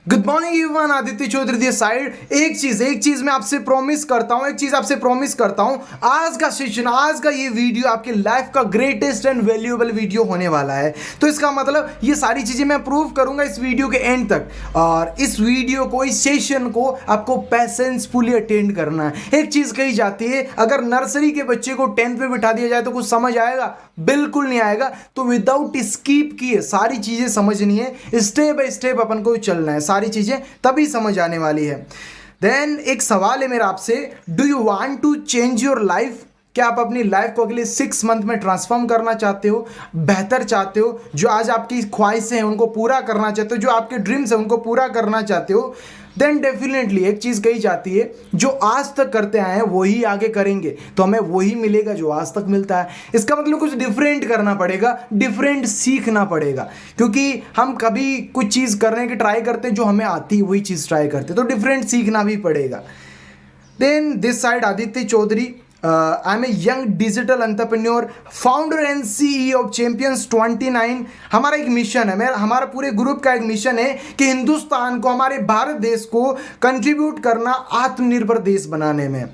Good morning everyone, Aditya Chaudhary this side. एक चीज मैं आपसे प्रॉमिस करता हूं, आज का सेशन, आज का ये वीडियो आपके लाइफ का ग्रेटेस्ट एंड वैल्यूएबल वीडियो होने वाला है। तो इसका मतलब ये सारी चीजें मैं प्रूव करूंगा इस वीडियो के एंड तक, और इस वीडियो को, इस सेशन को आपको पैसेंसफुली अटेंड करना है। एक चीज कही जाती है, अगर नर्सरी के बच्चे को 10th पे बिठा दिया जाए तो कुछ समझ आएगा? बिल्कुल नहीं आएगा। तो विदाउट स्किप किए सारी चीजें समझनी है, स्टेप बाय स्टेप अपन को चलना है, सारी चीजें तभी समझ आने वाली है। देन एक सवाल है मेरा आपसे, do you want to change your life? क्या आप अपनी लाइफ को अगले 6 मंथ में ट्रांसफॉर्म करना चाहते हो, बेहतर चाहते हो? जो आज आपकी ख्वाहिशें हैं उनको पूरा करना चाहते हो, जो आपके ड्रीम्स हैं उनको पूरा करना चाहते हो, देन डेफिनेटली एक चीज कही जाती है, जो आज तक करते आए हैं वही आगे करेंगे तो हमें वही मिलेगा जो आज तक मिलता है। इसका मतलब कुछ डिफरेंट करना पड़ेगा, डिफरेंट सीखना पड़ेगा, क्योंकि हम कभी कुछ चीज करने की ट्राई करते हैं, जो हमें आती है वही चीज ट्राई करते हैं, तो डिफरेंट सीखना भी पड़ेगा। Then this side Aditya Chaudhary, I am a young digital entrepreneur, founder and CEO of champions 29। हमारा एक मिशन है, हमारा पूरे ग्रुप का एक मिशन है कि हिंदुस्तान को, हमारे भारत देश को कंट्रीब्यूट करना आत्मनिर्भर देश बनाने में।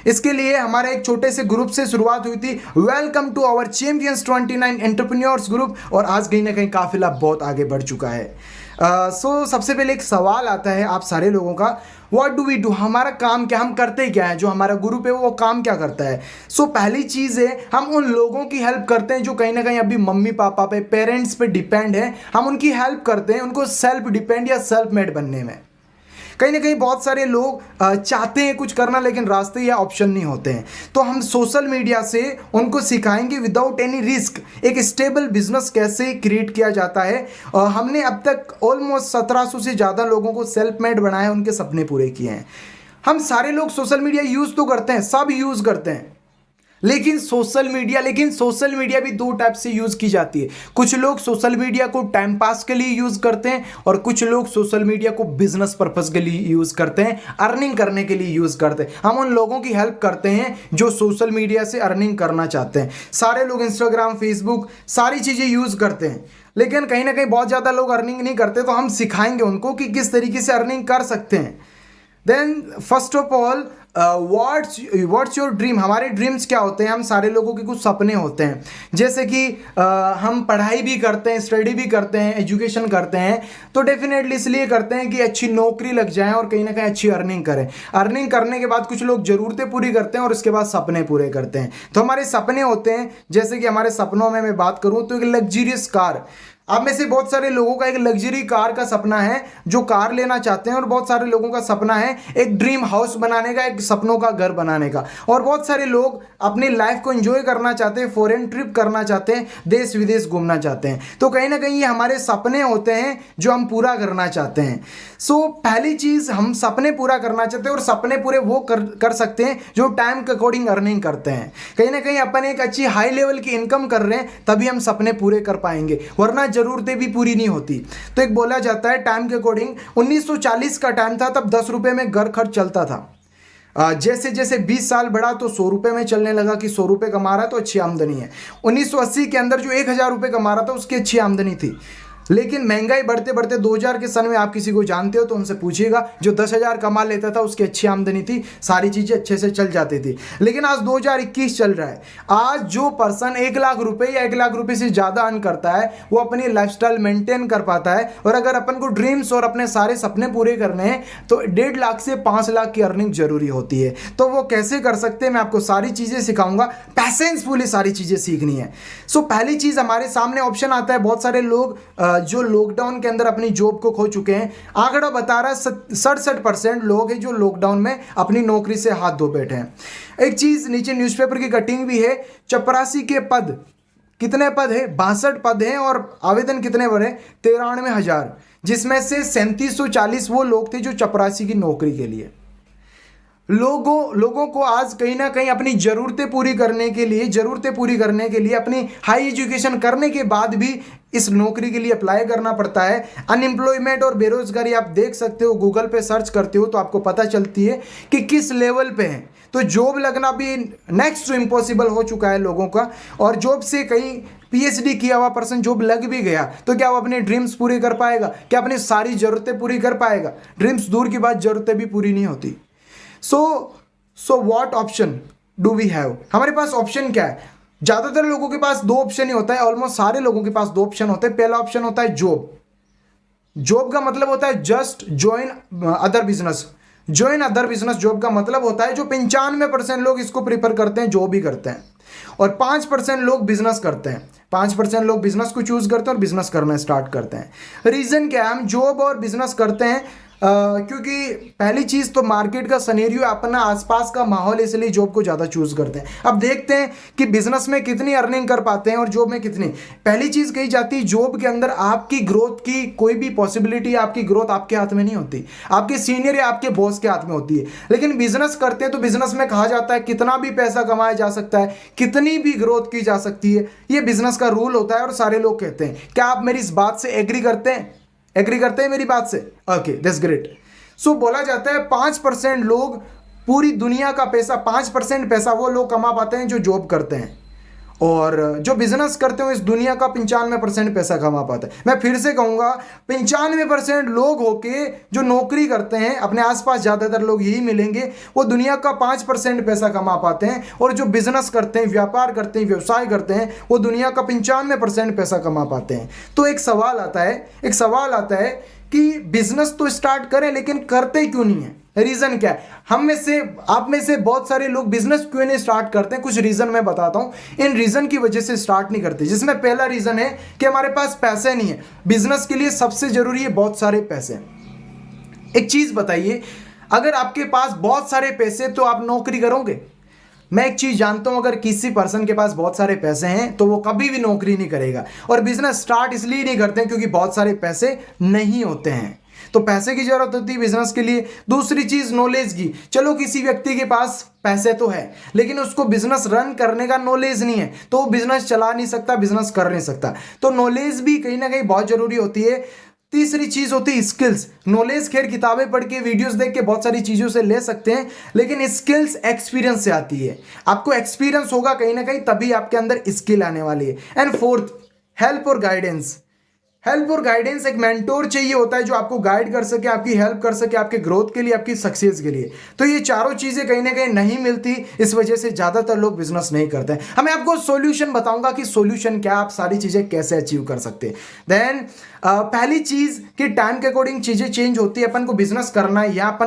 इसके लिए हमारे एक छोटे से ग्रुप से शुरुआत हुई थी। Welcome to our champions 29 entrepreneurs group, और आज कहीं ना कहीं काफिला बहुत आगे बढ़ चुका है। सबसे पहले एक सवाल आता है आप सारे लोगों का, व्हाट डू वी डू? हमारा काम क्या, हम करते क्या है? जो हमारा ग्रुप है वो काम क्या करता है? पहली चीज़ है, हम उन लोगों की हेल्प करते हैं जो कहीं ना कहीं अभी मम्मी पापा पे, पेरेंट्स पे डिपेंड है। हम उनकी हेल्प करते हैं उनको सेल्फ डिपेंड या सेल्फ मेड बनने में। कहीं ना कहीं बहुत सारे लोग चाहते हैं कुछ करना, लेकिन रास्ते या ऑप्शन नहीं होते हैं। तो हम सोशल मीडिया से उनको सिखाएंगे विदाउट एनी रिस्क एक स्टेबल बिजनेस कैसे क्रिएट किया जाता है। हमने अब तक ऑलमोस्ट 1700 से ज़्यादा लोगों को सेल्फ मेड बनाया, उनके सपने पूरे किए हैं। हम सारे लोग सोशल मीडिया यूज़ तो करते हैं, सब यूज़ करते हैं, लेकिन सोशल मीडिया भी दो टाइप से यूज की जाती है। कुछ लोग सोशल मीडिया को टाइम पास के लिए यूज करते हैं, और कुछ लोग सोशल मीडिया को बिजनेस पर्पस के लिए यूज करते हैं, अर्निंग करने के लिए यूज करते हैं। हम उन लोगों की हेल्प करते हैं जो सोशल मीडिया से अर्निंग करना चाहते हैं। सारे लोग इंस्टाग्राम, फेसबुक, सारी चीजें यूज करते हैं, लेकिन कहीं ना कहीं बहुत ज्यादा लोग अर्निंग नहीं करते। तो हम सिखाएंगे उनको कि किस तरीके से अर्निंग कर सकते हैं। Then first of all, what's your dream? हमारे ड्रीम्स क्या होते हैं? हम सारे लोगों के कुछ सपने होते हैं, जैसे कि हम पढ़ाई भी करते हैं, स्टडी भी करते हैं, एजुकेशन करते हैं, तो डेफिनेटली इसलिए करते हैं कि अच्छी नौकरी लग जाए और कहीं ना कहीं अच्छी अर्निंग करें। अर्निंग करने के बाद कुछ लोग ज़रूरतें पूरी करते हैं और उसके बाद सपने पूरे करते हैं। तो हमारे सपने होते हैं, जैसे कि हमारे सपनों में मैं बात करूँ तो एक लग्जरियस कार। आप में से बहुत सारे लोगों का एक लग्जरी कार का सपना है, जो कार लेना चाहते हैं, और बहुत सारे लोगों का सपना है एक ड्रीम हाउस बनाने का, एक सपनों का घर बनाने का। और बहुत सारे लोग अपनी लाइफ को एंजॉय करना चाहते हैं, फॉरेन ट्रिप करना चाहते हैं, देश विदेश घूमना चाहते हैं। तो कहीं ना कहीं ये हमारे सपने होते हैं जो हम पूरा करना चाहते हैं। पहली चीज़, हम सपने पूरा करना चाहते हैं, और सपने पूरे वो कर सकते हैं जो टाइम के अकॉर्डिंग अर्निंग करते हैं। कहीं ना कहीं अपन एक अच्छी हाई लेवल की इनकम कर रहे हैं, तभी हम सपने पूरे कर पाएंगे, वरना जरूरतें भी पूरी नहीं होती। तो एक बोला जाता है टाइम के अकॉर्डिंग, 1940 का टाइम था, तब 10 रुपये में घर खर्च चलता था। जैसे जैसे 20 साल बढ़ा तो 100 रुपये में चलने लगा कि 100 रुपये कमा रहा है तो अच्छी आमदनी है। 1980 के अंदर जो 1000 रुपये कमा रहा था उसकी अच्छी आमदनी थी। लेकिन महंगाई बढ़ते बढ़ते 2000 के सन में, आप किसी को जानते हो तो उनसे पूछिएगा, जो 10,000 कमा लेता था उसकी अच्छी आमदनी थी, सारी चीज़ें अच्छे से चल जाती थी। लेकिन आज 2021 चल रहा है, आज जो पर्सन 1 लाख रुपए या 1 लाख रुपए से ज़्यादा अर्न करता है वो अपनी लाइफस्टाइल मेंटेन कर पाता है। और अगर अपन को ड्रीम्स और अपने सारे सपने पूरे करने हैं तो 1.5 लाख से 5 लाख की अर्निंग जरूरी होती है। तो वो कैसे कर सकते हैं, मैं आपको सारी चीज़ें सिखाऊंगा, पैसेंसफुली सारी चीज़ें सीखनी है। पहली चीज़, हमारे सामने ऑप्शन आता है, बहुत सारे लोग जो लॉकडाउन के अंदर अपनी जॉब को खो चुके हैं। आंकड़ा बता रहा है 67% लोग हैं जो लॉकडाउन में अपनी नौकरी से हाथ धो बैठे हैं। एक चीज नीचे न्यूज़पेपर की कटिंग भी है, 84 के पद, कितने पद है? 62 पद हैं, और आवेदन कितने भरे? 93,000, जिसमें से 3740 वो लोग थे जो 84 की नौकरी के लिए। लोगों को आज कहीं ना कहीं अपनी ज़रूरतें पूरी करने के लिए अपनी हाई एजुकेशन करने के बाद भी इस नौकरी के लिए अप्लाई करना पड़ता है। अनएम्प्लॉयमेंट और बेरोजगारी आप देख सकते हो, गूगल पे सर्च करते हो तो आपको पता चलती है कि किस लेवल पे है। तो जॉब लगना भी नेक्स्ट टू इम्पॉसिबल हो चुका है लोगों का, और जॉब से पीएचडी किया हुआ पर्सन जॉब लग भी गया तो क्या वो अपने ड्रीम्स पूरे कर पाएगा? क्या अपनी सारी जरूरतें पूरी कर पाएगा? ड्रीम्स दूर की बात, जरूरतें भी पूरी नहीं होती। So what option do we have? हमारे पास ऑप्शन क्या है? ज्यादातर लोगों के पास दो ऑप्शन ही होता है, ऑलमोस्ट सारे लोगों के पास दो ऑप्शन होते हैं। पहला ऑप्शन होता है जॉब। जॉब का मतलब होता है just join other business. Join other business job का मतलब होता है जो 95% लोग इसको प्रीफर करते हैं, जॉब ही करते हैं, और 5% लोग बिजनेस करते हैं। 5% लोग बिजनेस को चूज करते हैं और बिजनेस करना स्टार्ट करते हैं। रीजन क्या है हम जॉब और बिजनेस करते हैं? क्योंकि पहली चीज तो मार्केट का सिनेरियो, अपना आसपास का माहौल, इसलिए जॉब को ज्यादा चूज करते हैं। अब देखते हैं कि बिजनेस में कितनी अर्निंग कर पाते हैं और जॉब में कितनी। पहली चीज कही जाती है जॉब के अंदर आपकी ग्रोथ की कोई भी पॉसिबिलिटी, आपकी ग्रोथ आपके हाथ में नहीं होती, आपके सीनियर या आपके बॉस के हाथ में होती है। लेकिन बिजनेस करते हैं तो बिजनेस में कहा जाता है कितना भी पैसा कमाया जा सकता है, कितनी भी ग्रोथ की जा सकती है। ये बिजनेस का रूल होता है और सारे लोग कहते हैं। क्या आप मेरी इस बात से एग्री करते हैं? एग्री करते हैं मेरी बात से? Okay, that's great. सो बोला जाता है 5% लोग पूरी दुनिया का पैसा, 5% पैसा वो लोग कमा पाते हैं जो जॉब करते हैं, और जो बिजनेस करते हैं इस दुनिया का 95% पैसा कमा पाते हैं। मैं फिर से कहूंगा 95% लोग होके जो नौकरी करते हैं, अपने आसपास ज्यादातर लोग यही मिलेंगे, वो दुनिया का 5% पैसा कमा पाते हैं, और जो बिजनेस करते हैं, व्यापार करते हैं, व्यवसाय करते हैं, वो दुनिया का 95% पैसा कमा पाते हैं। तो एक सवाल आता है कि बिजनेस तो स्टार्ट करें लेकिन करते क्यों नहीं है? रीजन क्या है? हम में से, आप में से बहुत सारे लोग बिजनेस क्यों नहीं स्टार्ट करते हैं? कुछ रीजन मैं बताता हूं। इन रीजन की वजह से स्टार्ट नहीं करते, जिसमें पहला रीजन है कि हमारे पास पैसे नहीं है। बिजनेस के लिए सबसे जरूरी है बहुत सारे पैसे। एक चीज बताइए, अगर आपके पास बहुत सारे पैसे तो आप नौकरी करोगे? मैं एक चीज जानता हूं, अगर किसी पर्सन के पास बहुत सारे पैसे हैं तो वो कभी भी नौकरी नहीं करेगा, और बिजनेस स्टार्ट इसलिए नहीं करते हैं क्योंकि बहुत सारे पैसे नहीं होते हैं। तो पैसे की जरूरत होती है बिजनेस के लिए। दूसरी चीज नॉलेज की। चलो किसी व्यक्ति के पास पैसे तो है लेकिन उसको बिजनेस रन करने का नॉलेज नहीं है, तो वो बिजनेस चला नहीं सकता, बिजनेस कर नहीं सकता। तो नॉलेज भी कहीं ना कहीं बहुत जरूरी होती है। तीसरी चीज होती है स्किल्स। नॉलेज खैर किताबें पढ़ के, वीडियोस देख के बहुत सारी चीजों से ले सकते हैं, लेकिन स्किल्स एक्सपीरियंस से आती है। आपको एक्सपीरियंस होगा कहीं ना कहीं, तभी आपके अंदर स्किल आने वाली है। एंड फोर्थ, हेल्प और गाइडेंस। हेल्प और गाइडेंस, एक मेंटोर चाहिए होता है जो आपको गाइड कर सके, आपकी हेल्प कर सके, आपके ग्रोथ के लिए, आपकी सक्सेस के लिए। तो ये चारों चीजें कहीं ना कहीं नहीं मिलती, इस वजह से ज्यादातर लोग बिजनेस नहीं करते हैं। हमें आपको सॉल्यूशन बताऊंगा कि सॉल्यूशन क्या, आप सारी चीजें कैसे अचीव कर सकते हैं। देन पहली चीज कि टाइम के अकॉर्डिंग चीजें चेंज होती है। अपन को बिजनेस करना है, यहाँ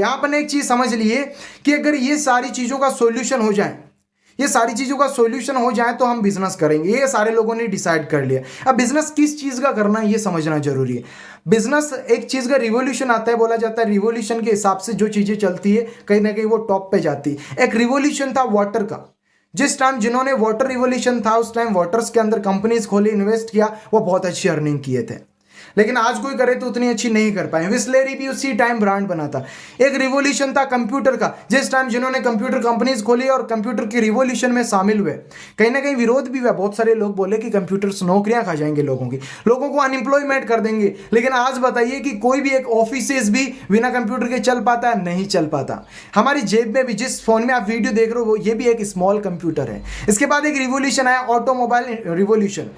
अपन एक चीज समझ लिए कि अगर ये सारी चीजों का सॉल्यूशन हो जाए, ये सारी चीजों का सॉल्यूशन हो जाए तो हम बिजनेस करेंगे। ये सारे लोगों ने डिसाइड कर लिया। अब बिजनेस किस चीज का करना है ये समझना जरूरी है। बिजनेस एक चीज का रिवॉल्यूशन आता है, बोला जाता है रिवॉल्यूशन के हिसाब से जो चीजें चलती है कहीं ना कहीं वो टॉप पे जाती है। एक रिवॉल्यूशन था वाटर का। जिस टाइम जिन्होंने वाटर रिवॉल्यूशन था उस टाइम वाटर्स के अंदर कंपनीज खोली, इन्वेस्ट किया, वो बहुत अच्छी अर्निंग किए थे। लेकिन आज कोई करे तो उतनी अच्छी नहीं कर पाए। विस्लेरी भी उसी टाइम ब्रांड बना था। एक रिवॉल्यूशन था कंप्यूटर का। जिस टाइम जिन्होंने कंप्यूटर कंपनीज खोली और कंप्यूटर की रिवॉल्यूशन में शामिल हुए, कहीं ना कहीं विरोध भी हुआ। बहुत सारे लोग बोले कि कंप्यूटर्स नौकरियां खा जाएंगे लोगों की, लोगों को अनएम्प्लॉयमेंट कर देंगे। लेकिन आज बताइए कि कोई भी एक ऑफिस भी बिना कंप्यूटर के चल पाता है? नहीं चल पाता। हमारी जेब में भी, जिस फोन में आप वीडियो देख रहे हो, ये भी एक स्मॉल कंप्यूटर है। इसके बाद एक रिवॉल्यूशन आया ऑटोमोबाइल रिवॉल्यूशन,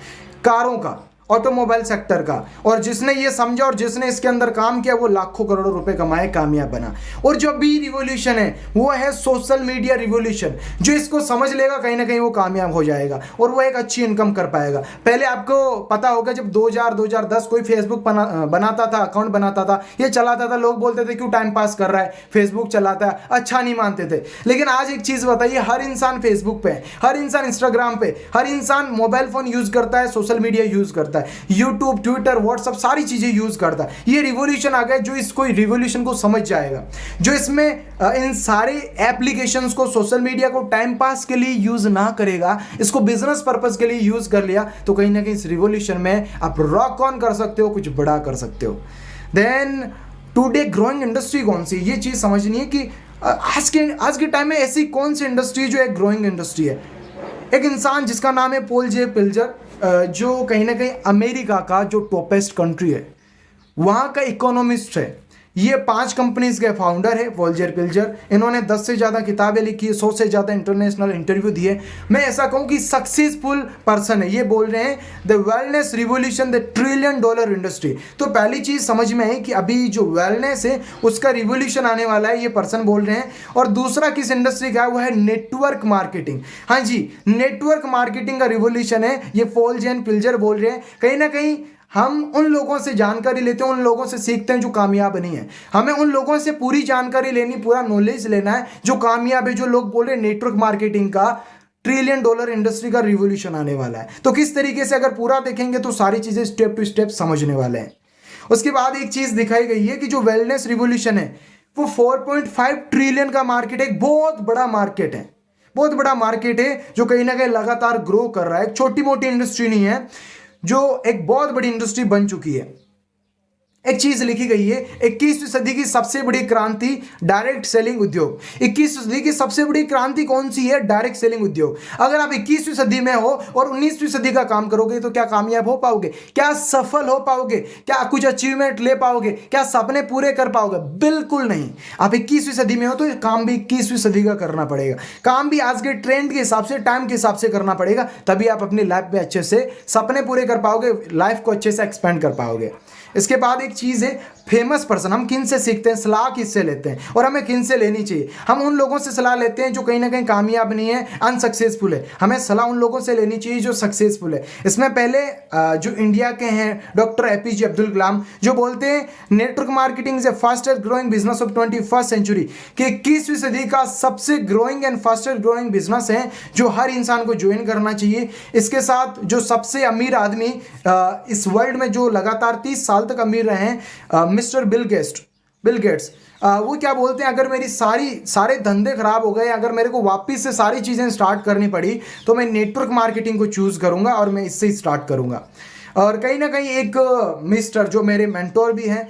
कारों का, ऑटोमोबाइल सेक्टर का। और जिसने ये समझा और जिसने इसके अंदर काम किया वो लाखों करोड़ों रुपए कमाए, कामयाब बना। और जो भी रिवॉल्यूशन है वो है सोशल मीडिया रिवॉल्यूशन। जो इसको समझ लेगा कहीं ना कहीं वो कामयाब हो जाएगा और वो एक अच्छी इनकम कर पाएगा। पहले आपको पता होगा जब 2000-2010 कोई फेसबुक बनाता था, अकाउंट बनाता था, ये चलाता था, लोग बोलते थे क्यों टाइम पास कर रहा है, फेसबुक चलाता है, अच्छा नहीं मानते थे। लेकिन आज एक चीज बताइए, हर इंसान फेसबुक पे है, हर इंसान इंस्टाग्राम पे, हर इंसान मोबाइल फोन यूज करता है, सोशल मीडिया यूज करता है, यूट्यूब, ट्विटर, व्हाट्सएप, सारी चीजें यूज करता है। ये रिवॉल्यूशन आ गया। जो इसको रिवॉल्यूशन को समझ जाएगा, जो इसमें इन सारे एप्लीकेशंस को, सोशल मीडिया को टाइम पास के लिए यूज ना करेगा, इसको बिजनेस पर्पस के लिए यूज कर लिया, तो कहीं ना कहीं इस रिवॉल्यूशन में आप रॉक ऑन कर सकते हो, कुछ बड़ा कर सकते हो। देन टुडे ग्रोइंग इंडस्ट्री कौन सी, ये चीज समझनी है कि आज के टाइम में ऐसी कौन सी इंडस्ट्री जो एक ग्रोइंग इंडस्ट्री है। एक इंसान जिसका नाम है पॉल जे पिल्जर, जो कहीं ना कहीं अमेरिका का जो टॉपेस्ट कंट्री है वहाँ का इकोनॉमिस्ट है। ये 5 कंपनीज के फाउंडर है वॉल्जर पिल्जर। इन्होंने 10 से ज़्यादा किताबें लिखी है, 100 से ज़्यादा इंटरनेशनल इंटरव्यू दिए। मैं ऐसा कहूँ कि सक्सेसफुल पर्सन है। ये बोल रहे हैं the wellness revolution the $1 trillion industry. तो पहली चीज़ समझ में आई कि अभी जो वेलनेस है उसका रिवोल्यूशन आने वाला है, ये पर्सन बोल रहे हैं। और दूसरा किस इंडस्ट्री का है, वो है नेटवर्क मार्केटिंग। हाँ जी, नेटवर्क मार्केटिंग का रिवोल्यूशन है, ये वॉल्जर पिल्जर बोल रहे हैं। कहीं ना कहीं हम उन लोगों से जानकारी लेते हैं, उन लोगों से सीखते हैं जो कामयाब नहीं है। हमें उन लोगों से पूरी जानकारी लेनी, पूरा नॉलेज लेना है जो कामयाब है, जो लोग बोल रहे हैं नेटवर्क मार्केटिंग का $1 ट्रिलियन इंडस्ट्री का रिवोल्यूशन आने वाला है। तो किस तरीके से अगर पूरा देखेंगे तो सारी चीजें स्टेप टू स्टेप समझने वाले हैं। उसके बाद एक चीज दिखाई गई है कि जो वेलनेस रिवोल्यूशन है वो 4.5 ट्रिलियन का मार्केट है। एक बहुत बड़ा मार्केट है, बहुत बड़ा मार्केट है जो कहीं ना कहीं लगातार ग्रो कर रहा है। एक छोटी मोटी इंडस्ट्री नहीं है, जो एक बहुत बड़ी इंडस्ट्री बन चुकी है। एक चीज लिखी गई है, 21वीं सदी की सबसे बड़ी क्रांति डायरेक्ट सेलिंग उद्योग। 21वीं सदी की सबसे बड़ी क्रांति कौन सी है? डायरेक्ट सेलिंग उद्योग। अगर आप 21वीं सदी में हो और 19वीं सदी का काम करोगे तो क्या कामयाब हो पाओगे? क्या सफल हो पाओगे? क्या कुछ अचीवमेंट ले पाओगे? क्या सपने पूरे कर पाओगे? बिल्कुल नहीं। आप 21वीं सदी में हो तो काम भी 21वीं सदी का करना पड़ेगा। काम भी आज के ट्रेंड के हिसाब से, टाइम के हिसाब से करना पड़ेगा, तभी आप अपनी लाइफ में अच्छे से सपने पूरे कर पाओगे, लाइफ को अच्छे से एक्सपेंड कर पाओगे। इसके बाद एक चीज है फेमस पर्सन। हम किन से सीखते हैं, सलाह किससे लेते हैं और हमें किन से लेनी चाहिए? हम उन लोगों से सलाह लेते हैं जो कहीं ना कहीं कामयाब नहीं है, अनसक्सेसफुल है। हमें सलाह उन लोगों से लेनी चाहिए जो सक्सेसफुल है। इसमें पहले जो इंडिया के हैं डॉक्टर एपीजे अब्दुल कलाम, जो बोलते हैं network marketing is fastest growing business of 21st century, कि 21वीं सदी का सबसे growing and fastest growing business है जो हर इंसान को ज्वाइन करना चाहिए। इसके साथ जो सबसे अमीर आदमी इस वर्ल्ड में जो लगातार 30 साल तक अमीर रहे हैं, मिस्टर बिल गेट्स, वो क्या बोलते हैं, अगर मेरी सारे धंधे खराब हो गए, अगर मेरे को वापस से सारी चीज़ें स्टार्ट करनी पड़ी तो मैं नेटवर्क मार्केटिंग को चूज़ करूंगा और मैं इससे ही स्टार्ट करूंगा। और कहीं ना कहीं एक मिस्टर जो मेरे मेंटोर भी हैं,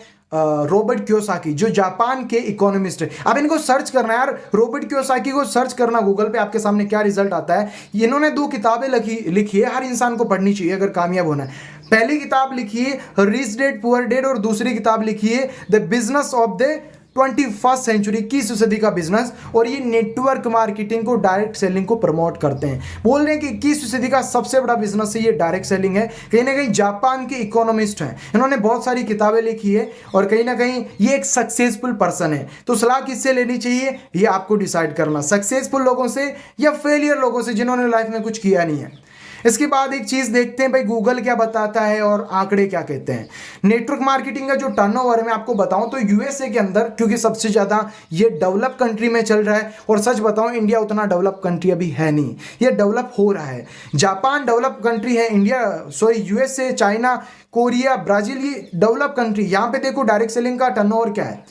रॉबर्ट कियोसाकी, जो जापान के इकोनॉमिस्ट है। अब इनको सर्च करना है यार, रॉबर्ट कियोसाकी को सर्च करना गूगल पे, आपके सामने क्या रिजल्ट आता है। इन्होंने 2 किताबें लिखी है, हर इंसान को पढ़नी चाहिए अगर कामयाब होना है। पहली किताब लिखी है रिच डैड पुअर डैड और दूसरी किताब लिखी है the business of the 21st century, 21वीं सदी का बिजनेस। और ये नेटवर्क मार्केटिंग को, डायरेक्ट सेलिंग को प्रमोट करते हैं। बोल रहे हैं कि 21वीं सदी का सबसे बड़ा बिजनेस है ये डायरेक्ट सेलिंग है। कहीं ना कहीं जापान के इकोनॉमिस्ट हैं, इन्होंने बहुत सारी किताबें लिखी है और कहीं ना कहीं ये एक सक्सेसफुल पर्सन है। तो सलाह किससे लेनी चाहिए ये आपको डिसाइड करना, सक्सेसफुल लोगों से या फेलियर लोगों से जिन्होंने लाइफ में कुछ किया नहीं है। इसके बाद एक चीज देखते हैं भाई गूगल क्या बताता है और आंकड़े क्या कहते हैं। नेटवर्क मार्केटिंग का जो टर्नओवर है मैं आपको बताऊं तो यूएसए के अंदर, क्योंकि सबसे ज्यादा ये डेवलप कंट्री में चल रहा है, और सच बताऊं इंडिया उतना डेवलप कंट्री अभी है नहीं, ये डेवलप हो रहा है। जापान डेवलप कंट्री है, यूएसए, चाइना, कोरिया, ब्राजील, ये डेवलप कंट्री। यहाँ पे देखो डायरेक्ट सेलिंग का टर्नओवर क्या है।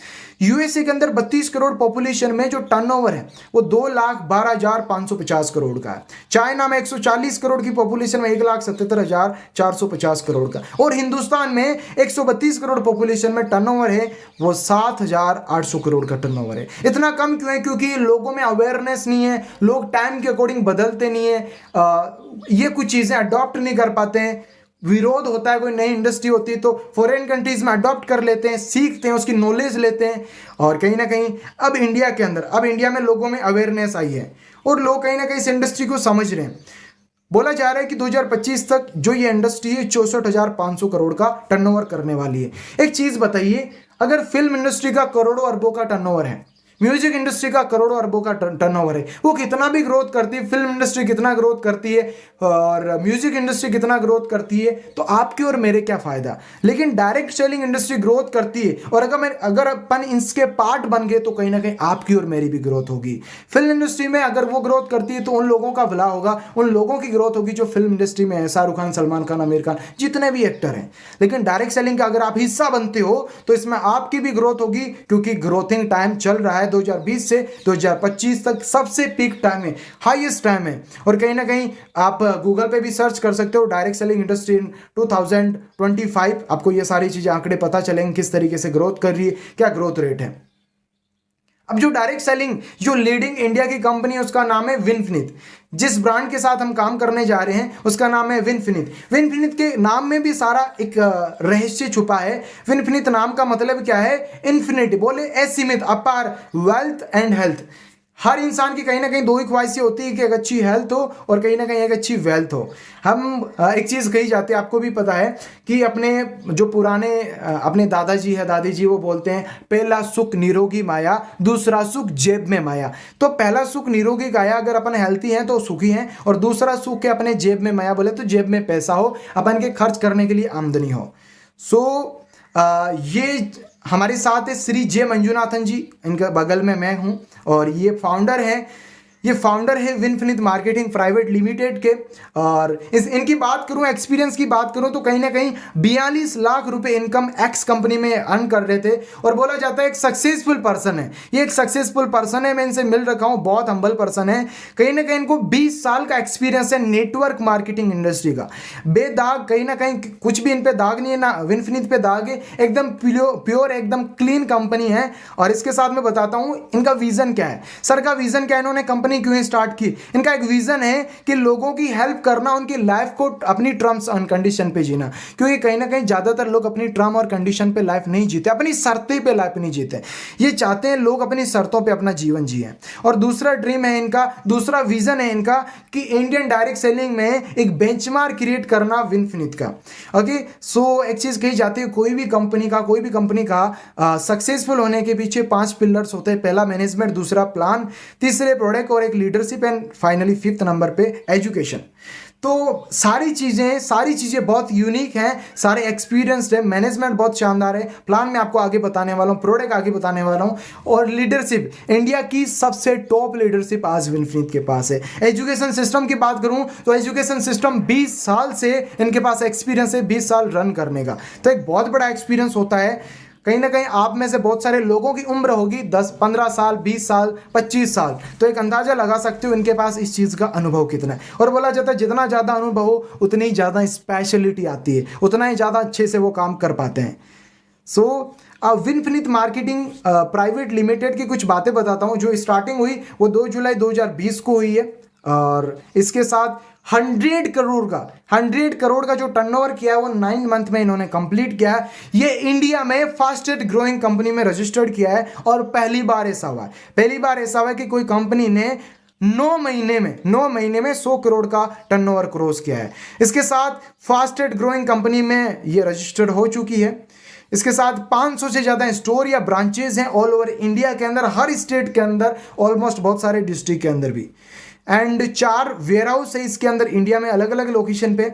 यूएसए के अंदर 32 करोड़ पॉपुलेशन में जो टर्नओवर है वो 2,12,550 करोड़ का है। चाइना में 140 करोड़ की पॉपुलेशन में 1,77,450 करोड़ का। और हिंदुस्तान में 132 करोड़ पॉपुलेशन में टर्नओवर है वो 7,800 करोड़ का टर्नओवर है। इतना कम क्यों है? क्योंकि लोगों में अवेयरनेस नहीं है, लोग टाइम के अकॉर्डिंग बदलते नहीं है, ये कुछ चीजें अडॉप्ट नहीं कर पाते हैं। विरोध होता है, कोई नई इंडस्ट्री होती है तो फॉरेन कंट्रीज में अडॉप्ट कर लेते हैं, सीखते हैं, उसकी नॉलेज लेते हैं। और कहीं ना कहीं अब इंडिया में लोगों में अवेयरनेस आई है और लोग कहीं ना कहीं इस इंडस्ट्री को समझ रहे हैं। बोला जा रहा है कि 2025 तक जो ये इंडस्ट्री है 64,500 करोड़ का टर्नओवर करने वाली है। एक चीज बताइए, अगर फिल्म इंडस्ट्री का करोड़ों अरबों का टर्नओवर है, म्यूजिक इंडस्ट्री का करोड़ों अरबों का टर्नओवर है, वो कितना भी ग्रोथ करती है, फिल्म इंडस्ट्री कितना ग्रोथ करती है और म्यूजिक इंडस्ट्री कितना ग्रोथ करती है, तो आपके और मेरे क्या फायदा। लेकिन डायरेक्ट सेलिंग इंडस्ट्री ग्रोथ करती है और अगर अपन इसके पार्ट बन गए तो कहीं ना कहीं आपकी और मेरी भी ग्रोथ होगी। फिल्म इंडस्ट्री में अगर वो ग्रोथ करती है तो उन लोगों का भला होगा, उन लोगों की ग्रोथ होगी जो फिल्म इंडस्ट्री में है, शाहरुख खान, सलमान खान, आमिर खान, जितने भी एक्टर हैं। लेकिन डायरेक्ट सेलिंग का अगर आप हिस्सा बनते हो तो इसमें आपकी भी ग्रोथ होगी, क्योंकि ग्रोथिंग टाइम चल रहा है 2020 से 2025 तक, सबसे पीक टाइम है, हाईएस्ट टाइम है। और कहीं ना कहीं आप गूगल पे भी सर्च कर सकते हो डायरेक्ट सेलिंग इंडस्ट्री इन 2025, आपको ये सारी चीजें, आंकड़े पता चलेंगे किस तरीके से ग्रोथ कर रही है, क्या ग्रोथ रेट है। अब जो डायरेक्ट सेलिंग जो लीडिंग इंडिया की कंपनी है उसका नाम है विनफिनिट। जिस ब्रांड के साथ हम काम करने जा रहे हैं उसका नाम है विनफिनिट। विनफिनिट के नाम में भी सारा एक रहस्य छुपा है। विनफिनिट नाम का मतलब क्या है? इन्फिनिटी, बोले असीमित, अपार, वेल्थ एंड हेल्थ। हर इंसान की कहीं ना कहीं दो ही ख्वाहिशें होती है कि एक अच्छी हेल्थ हो और कहीं ना कहीं एक अच्छी वेल्थ हो। हम एक चीज़ कही जाती है, आपको भी पता है कि अपने जो पुराने अपने दादाजी है दादी जी, वो बोलते हैं पहला सुख निरोगी माया, दूसरा सुख जेब में माया। तो पहला सुख निरोगी काया, अगर अपन हेल्थी हैं तो सुखी हैं, और दूसरा सुख है अपने जेब में माया, बोले तो जेब में पैसा हो, अपन के खर्च करने के लिए आमदनी हो। ये हमारे साथ है श्री जे मंजुनाथन जी, इनका बगल में मैं हूं, और ये फाउंडर है विनफिनिट मार्केटिंग प्राइवेट लिमिटेड के। और इनकी बात करूं, एक्सपीरियंस की बात करूं, तो कहीं ना कहीं 42 लाख रुपए इनकम एक्स कंपनी में अर्न कर रहे थे, और बोला जाता है एक सक्सेसफुल पर्सन है। ये एक सक्सेसफुल पर्सन है, मैं इनसे मिल रखा हूं, बहुत हम्बल पर्सन है। कहीं ना कहीं इनको 20 साल का एक्सपीरियंस है नेटवर्क मार्केटिंग इंडस्ट्री का, बेदाग, कहीं ना कहीं कुछ भी इन पे दाग नहीं है ना विनफिनिट पे दाग है, एकदम प्योर एकदम क्लीन कंपनी है। और इसके साथ मैं बताता हूं इनका विजन क्या है। सर का विजन क्या है, इन्होंने कंपनी क्यों स्टार्ट की? इनका एक विजन है कि लोगों की हेल्प करना, उनकी लाइफ को अपनी टर्म्स एंड कंडीशन पे जीना। क्योंकि कहीं ना कहीं ज्यादातर लोग अपनी टर्म और कंडीशन पे लाइफ नहीं जीते, अपनी शर्तें पे लाइफ नहीं जीते। ये चाहते हैं लोग अपनी शर्तों पे अपना जीवन जिए। और दूसरा ड्रीम है इनका, दूसरा विजन है इनका कि इंडियन डायरेक्ट सेलिंग में एक बेंचमार्क क्रिएट करना विनफिनिट का। ओके, सो एक चीज कही जाती है, कोई भी कंपनी का सक्सेसफुल होने के पीछे 5 पिलर्स होते हैं। पहला मैनेजमेंट, दूसरा प्लान, तीसरे प्रोडक्ट और एक leadership, and finally 5th number पे एजुकेशन। तो सारी चीजें बहुत यूनिक हैं, सारे एक्सपीरियंस्ड है। मैनेजमेंट बहुत शानदार है, प्लान में आपको आगे बताने वाला हूं, प्रोडक्ट आगे बताने वाला हूं, और लीडरशिप, इंडिया की सबसे टॉप लीडरशिप आज विनफिनिट के पास है। एजुकेशन सिस्टम की बात करूं तो एजुकेशन सिस्टम 20 साल से इनके पास एक्सपीरियंस है, 20 साल रन करने का। तो एक बहुत बड़ा एक्सपीरियंस होता है। कहीं ना कहीं आप में से बहुत सारे लोगों की उम्र होगी 10, 15 साल, 20 साल, 25 साल, तो एक अंदाजा लगा सकते हो इनके पास इस चीज़ का अनुभव कितना है। और बोला जाता है जितना ज़्यादा अनुभव हो उतनी ज़्यादा स्पेशलिटी आती है, उतना ही ज़्यादा अच्छे से वो काम कर पाते हैं। सो विनफिनिट मार्केटिंग प्राइवेट लिमिटेड की कुछ बातें बताता हूँ। जो स्टार्टिंग हुई वो 2 जुलाई 2020 को हुई है, और इसके साथ 100 करोड़ का जो टर्नओवर किया है वो 9 मंथ में इन्होंने कंप्लीट किया है। ये इंडिया में फास्टेस्ट ग्रोइंग कंपनी में रजिस्टर्ड किया है, और पहली बार ऐसा हुआ है कि कोई कंपनी ने 9 महीने में 100 करोड़ का टर्नओवर क्रॉस किया है। इसके साथ फास्टेस्ट ग्रोइंग कंपनी में ये रजिस्टर्ड हो चुकी है। इसके साथ 500 से ज़्यादा स्टोर या ब्रांचेज हैं ऑल ओवर इंडिया के अंदर, हर स्टेट के अंदर, ऑलमोस्ट बहुत सारे डिस्ट्रिक्ट के अंदर भी, एंड 4 वेयर हाउस है इसके अंदर इंडिया में अलग अलग लोकेशन पे।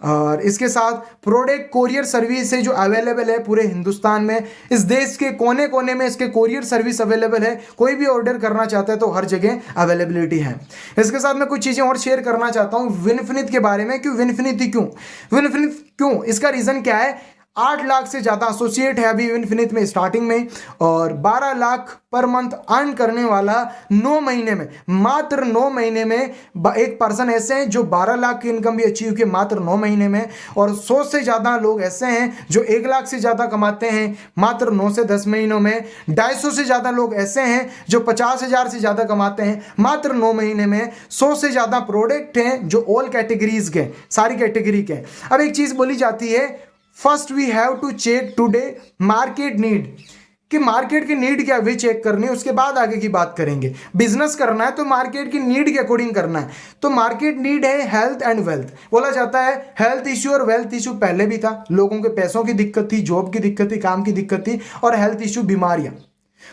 और इसके साथ प्रोडक्ट कोरियर सर्विस है जो अवेलेबल है पूरे हिंदुस्तान में, इस देश के कोने कोने में इसके कोरियर सर्विस अवेलेबल है। कोई भी ऑर्डर करना चाहता है तो हर जगह अवेलेबिलिटी है। इसके साथ मैं कुछ चीज़ें और शेयर करना चाहता हूँ विनफिनिट के बारे में। विनफिनिट क्यों, इसका रीज़न क्या है? 8 लाख से ज़्यादा एसोसिएट है अभी विनफिनिट में स्टार्टिंग में, और 12 लाख पर मंथ अर्न करने वाला 9 महीने में, मात्र 9 महीने में एक पर्सन ऐसे हैं जो 12 लाख की इनकम भी अचीव किए मात्र 9 महीने में, और 100 से ज़्यादा लोग ऐसे हैं जो 1 लाख से ज़्यादा कमाते हैं मात्र 9 से 10 महीनों में। 250 से ज़्यादा लोग ऐसे हैं जो 50,000 से ज़्यादा कमाते हैं मात्र 9 महीने में। 100 से ज़्यादा प्रोडक्ट हैं जो ऑल कैटेगरीज के, सारी कैटेगरी के। अब एक चीज़ बोली जाती है, first we have to check today market need, कि मार्केट की नीड क्या वे चेक करनी है, उसके बाद आगे की बात करेंगे। बिजनेस करना है तो मार्केट की नीड के अकॉर्डिंग करना है। तो मार्केट नीड है हेल्थ एंड वेल्थ। बोला जाता है हेल्थ इश्यू और वेल्थ इश्यू पहले भी था, लोगों के पैसों की दिक्कत थी, जॉब की दिक्कत थी, काम की दिक्कत थी, और हेल्थ इश्यू बीमारियां।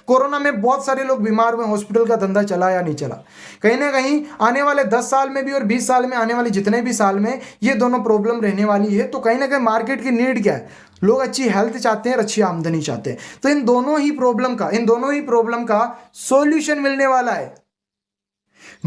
कोरोना में बहुत सारे लोग बीमार हुए, हॉस्पिटल का धंधा चला या नहीं चला। कहीं ना कहीं आने वाले 10 साल में भी और 20 साल में, आने वाले जितने भी साल में ये दोनों प्रॉब्लम रहने वाली है। तो कहीं ना कहीं मार्केट की नीड क्या है? लोग अच्छी हेल्थ चाहते हैं और अच्छी आमदनी चाहते हैं। तो इन दोनों ही प्रॉब्लम का सॉल्यूशन मिलने वाला है।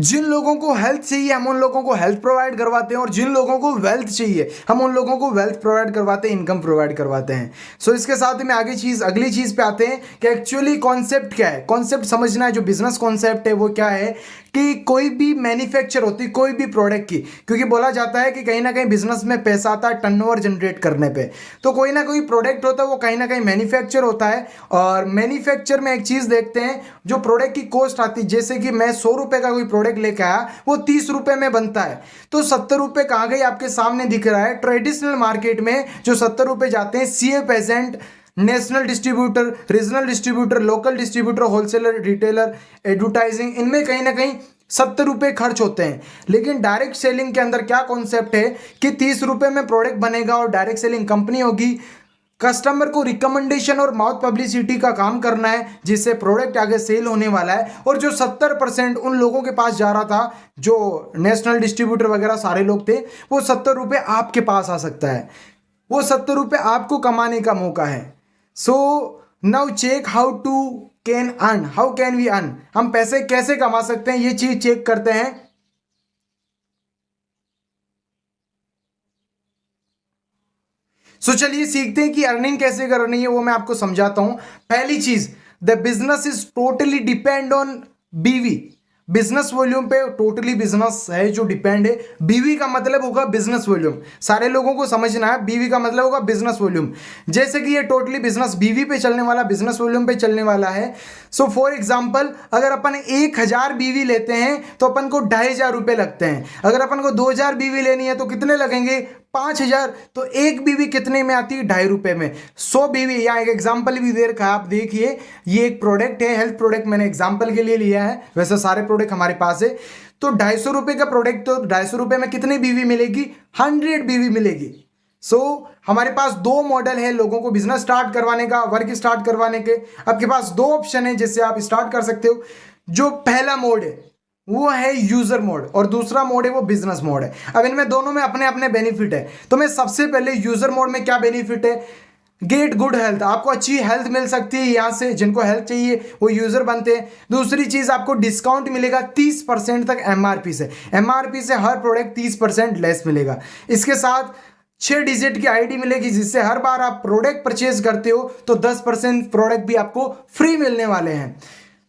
जिन लोगों को हेल्थ चाहिए हम उन लोगों को हेल्थ प्रोवाइड करवाते हैं, और जिन लोगों को वेल्थ चाहिए हम उन लोगों को वेल्थ प्रोवाइड करवाते हैं, इनकम प्रोवाइड करवाते हैं। सो इसके साथ में अगली चीज पे आते हैं कि एक्चुअली कॉन्सेप्ट क्या है। कॉन्सेप्ट समझना है, जो बिजनेस कॉन्सेप्ट है वो क्या है कि कोई भी मैन्युफैक्चर होती है कोई भी प्रोडक्ट की, क्योंकि बोला जाता है कि कहीं ना कहीं बिजनेस में पैसा आता है टर्नओवर जनरेट करने पे। तो कोई ना कोई प्रोडक्ट होता है वो कहीं ना कहीं मैन्युफैक्चर होता है, और मैन्युफैक्चर में एक चीज़ देखते हैं जो प्रोडक्ट की कॉस्ट आती है, जैसे कि मैं 100 रुपये का कोई प्रोडक्ट लेके आया वो 30 रुपये में बनता है, तो 70 रुपये कहाँ गई आपके सामने दिख रहा है। ट्रेडिशनल मार्केट में जो 70 रुपये जाते हैं CF agent, national distributor, regional distributor, local distributor, wholesaler, retailer, advertising, इनमें कहीं ना कहीं 70 रुपये खर्च होते हैं। लेकिन डायरेक्ट सेलिंग के अंदर क्या कॉन्सेप्ट है कि 30 रुपये में प्रोडक्ट बनेगा और डायरेक्ट सेलिंग कंपनी होगी, कस्टमर को रिकमेंडेशन और माउथ पब्लिसिटी का काम करना है जिससे प्रोडक्ट आगे सेल होने वाला है। और जो 70% उन लोगों के पास जा रहा था जो नेशनल डिस्ट्रीब्यूटर वगैरह सारे लोग थे, वो 70 रुपये आपके पास आ सकता है, वो 70 रुपये आपको कमाने का मौका है। So now check how can we earn, हम पैसे कैसे कमा सकते हैं ये चीज चेक करते हैं। सो चलिए सीखते हैं कि अर्निंग कैसे करनी है, वो मैं आपको समझाता हूं। पहली चीज, the business is totally depend on BV, business volume पे टोटली बिजनेस है जो डिपेंड है। BV का मतलब होगा बिजनेस वॉल्यूम, सारे लोगों को समझना है। BV का मतलब होगा बिजनेस वॉल्यूम, जैसे कि ये टोटली बिजनेस BV पे चलने वाला, बिजनेस वॉल्यूम पे चलने वाला है। सो फॉर एग्जांपल अगर अपन 1000 BV लेते हैं तो अपन को 2500 रुपये लगते हैं। अगर अपन को 2000 BV लेनी है तो कितने लगेंगे? 5000। तो एक BV कितने में आती है? 2.5 रुपये में। 100 BV, यहाँ एक एग्जाम्पल भी दे रखा है, आप देखिए, ये एक प्रोडक्ट है, हेल्थ प्रोडक्ट, मैंने एग्जाम्पल के लिए लिया है, वैसे सारे प्रोडक्ट हमारे पास है। तो 250 रुपये का प्रोडक्ट, तो 250 रुपये में कितनी BV मिलेगी? 100 BV मिलेगी। सो हमारे पास दो मॉडल है लोगों को बिजनेस स्टार्ट करवाने का, वर्क स्टार्ट करवाने के। आपके पास दो ऑप्शन है जिससे आप स्टार्ट कर सकते हो। जो पहला मोड है वो है यूजर मोड और दूसरा मोड है वो बिजनेस मोड है। अब इनमें दोनों में अपने अपने बेनिफिट है। तो मैं सबसे पहले यूजर मोड में क्या बेनिफिट है, गेट गुड हेल्थ, आपको अच्छी हेल्थ मिल सकती है यहाँ से, जिनको हेल्थ चाहिए वो यूजर बनते हैं। दूसरी चीज, आपको डिस्काउंट मिलेगा 30% तक MRP से। MRP से हर प्रोडक्ट 30% लेस मिलेगा। इसके साथ 6 डिजिट की ID मिलेगी जिससे हर बार आप प्रोडक्ट परचेज करते हो तो 10% प्रोडक्ट भी आपको फ्री मिलने वाले हैं।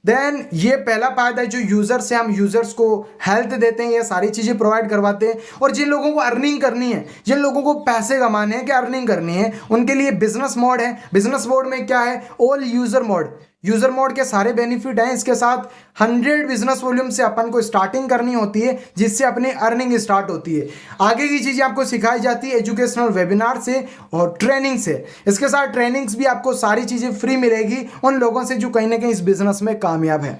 देन ये पहला फायदा है जो यूजर से, हम यूजर्स को हेल्थ देते हैं, ये सारी चीजें प्रोवाइड करवाते हैं। और जिन लोगों को अर्निंग करनी है, जिन लोगों को पैसे कमाने हैं, क्या अर्निंग करनी है, उनके लिए बिजनेस मोड है। बिजनेस मोड में क्या है? All user mode. User mode के सारे बेनिफिट हैं। इसके साथ 100 बिजनेस वॉल्यूम से अपन को स्टार्टिंग करनी होती है जिससे अपनी अर्निंग स्टार्ट होती है। आगे की चीजें आपको सिखाई जाती है एजुकेशनल वेबिनार से और ट्रेनिंग से। इसके साथ ट्रेनिंग्स भी आपको सारी चीजें फ्री मिलेगी उन लोगों से जो कहीं ना कहीं इस बिजनेस में कामयाब है।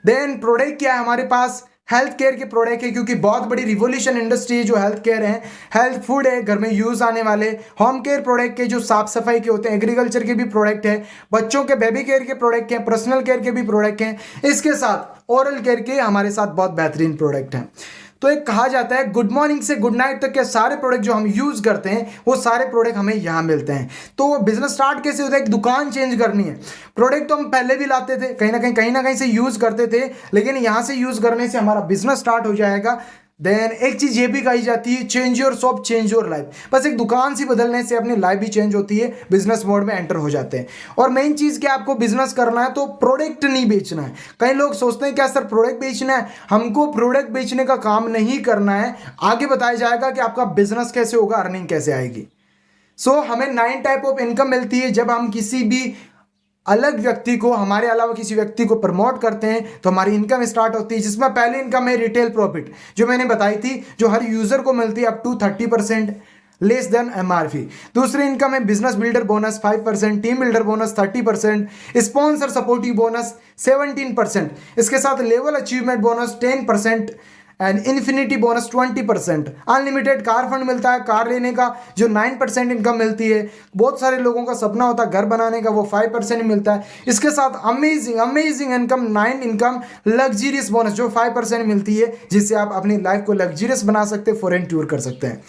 देन प्रोडक्ट क्या है हमारे पास? हेल्थ केयर के प्रोडक्ट है, क्योंकि बहुत बड़ी रिवोल्यूशन इंडस्ट्री है जो हेल्थ केयर है। हेल्थ फूड है, घर में यूज आने वाले। होम केयर प्रोडक्ट के जो साफ सफाई के होते हैं। एग्रीकल्चर के भी प्रोडक्ट है। बच्चों के बेबी केयर के प्रोडक्ट हैं। पर्सनल केयर के भी प्रोडक्ट हैं। इसके साथ ओरल केयर के हमारे साथ बहुत बेहतरीन प्रोडक्ट हैं। तो एक कहा जाता है गुड मॉर्निंग से गुड नाइट तक के सारे प्रोडक्ट जो हम यूज करते हैं वो सारे प्रोडक्ट हमें यहाँ मिलते हैं। तो बिजनेस स्टार्ट कैसे होता है? एक दुकान चेंज करनी है। प्रोडक्ट तो हम पहले भी लाते थे, कहीं ना कहीं से यूज करते थे, लेकिन यहाँ से यूज करने से हमारा बिजनेस स्टार्ट हो जाएगा। देन एक चीज ये भी कही जाती है, change your shop change your life. बस एक दुकान सी बदलने से अपनी लाइफ भी चेंज होती है, बिजनेस मोड में एंटर हो जाते हैं। और मेन चीज क्या, आपको बिजनेस करना है तो प्रोडक्ट नहीं बेचना है। कई लोग सोचते हैं क्या सर प्रोडक्ट बेचना है, हमको प्रोडक्ट बेचने का काम नहीं करना है। आगे बताया जाएगा कि आपका बिजनेस कैसे होगा, अर्निंग कैसे आएगी। सो हमें 9 टाइप ऑफ इनकम मिलती है जब हम किसी भी अलग व्यक्ति को, हमारे अलावा किसी व्यक्ति को प्रमोट करते हैं तो हमारी इनकम स्टार्ट होती है। जिसमें पहली इनकम है रिटेल प्रॉफिट, जो मैंने बताई थी, जो हर यूजर को मिलती है up to 30% less than MRP। दूसरी इनकम है business builder bonus 5%, team builder bonus 30%, sponsor supportive bonus 17%। इसके साथ level achievement bonus 10% and infinity bonus 20%। Unlimited car fund मिलता है कार लेने का, जो 9% इनकम मिलती है। बहुत सारे लोगों का सपना होता है घर बनाने का, वो 5% मिलता है। इसके साथ amazing income 9 income luxurious bonus जो 5% मिलती है, जिससे आप अपनी लाइफ को लग्जरियस बना सकते हैं, फॉरेन टूर कर सकते हैं।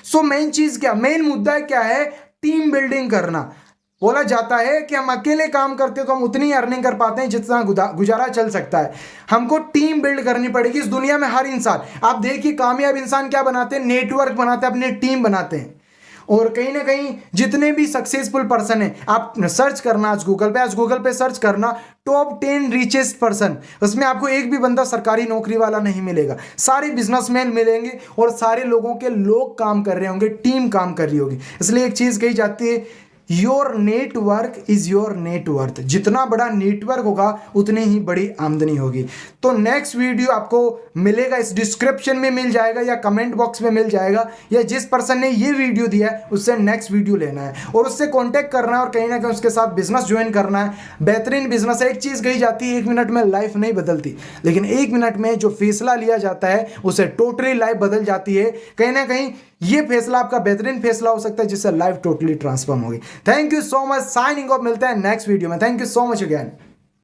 सो मेन चीज क्या, मेन मुद्दा क्या है? टीम बिल्डिंग करना। बोला जाता है कि हम अकेले काम करते तो हम उतनी अर्निंग कर पाते हैं जितना गुजारा चल सकता है। हमको टीम बिल्ड करनी पड़ेगी। इस दुनिया में हर इंसान, आप देखिए कामयाब इंसान क्या बनाते हैं? नेटवर्क बनाते हैं, अपनी टीम बनाते हैं। और कहीं ना कहीं जितने भी सक्सेसफुल पर्सन है, आप सर्च करना आज गूगल पे सर्च करना टॉप 10 रिचेस्ट पर्सन, उसमें आपको एक भी बंदा सरकारी नौकरी वाला नहीं मिलेगा, सारे बिजनेसमैन मिलेंगे और सारे लोगों के लोग काम कर रहे होंगे, टीम काम कर रही होगी। इसलिए एक चीज कही जाती है, your network is your net worth. जितना बड़ा नेटवर्क होगा उतनी ही बड़ी आमदनी होगी। तो नेक्स्ट वीडियो आपको मिलेगा, इस डिस्क्रिप्शन में मिल जाएगा या कमेंट बॉक्स में मिल जाएगा, या जिस पर्सन ने ये वीडियो दिया है उससे नेक्स्ट वीडियो लेना है और उससे कांटेक्ट करना है और कहीं ना कहीं उसके साथ बिजनेस ज्वाइन करना है। बेहतरीन बिजनेस है। एक चीज कही जाती है, 1 मिनट में लाइफ नहीं बदलती, लेकिन 1 मिनट में जो फैसला लिया जाता है उसे टोटली लाइफ बदल जाती है। कहीं ना कहीं ये फैसला आपका बेहतरीन फैसला हो सकता है जिससे लाइफ टोटली ट्रांसफॉर्म होगी। Thank you so much. Signing off. मिलते हैं नेक्स्ट वीडियो में। Thank you so much again.